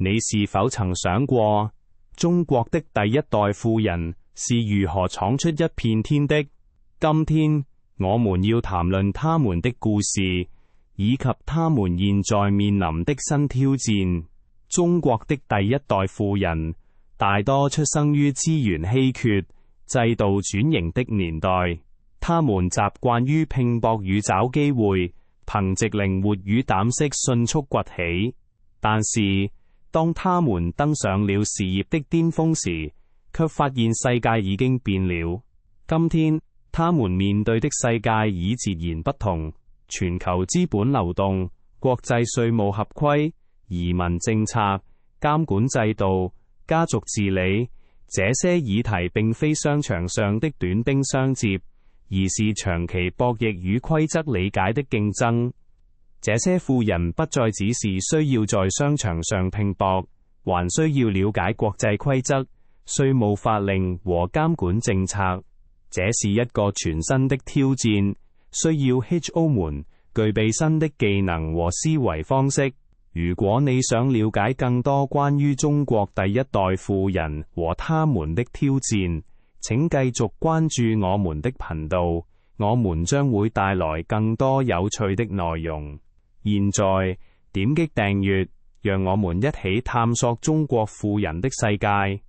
你是否曾想過，中國的第一代富人是如何闖出一片天的？今天我們要談論他們的故事，以及他們現在面臨的新挑戰。中國的第一代富人大多出生於資源稀缺、制度轉型的年代，他們習慣於拼搏與找機會，憑藉靈活與膽識迅速崛起。但是，當他們登上了事業的巔峰時，卻發現世界已經變了。今天，他們面對的世界已截然不同。全球資本流動、國際稅務合規、移民政策、監管制度、家族治理，這些議題並非商場上的短兵相接，而是長期博弈與規則理解的競爭。這些富人不再只是需要在商場上拼搏，還需要了解國際規則、稅務法令和監管政策。這是一個全新的挑戰，需要 HO 們具備新的技能和思維方式。如果你想了解更多關於中國第一代富人和他們的挑戰，請繼續關注我們的頻道，我們將會帶來更多有趣的內容。現在點擊訂閱，讓我們一起探索中國富人的世界。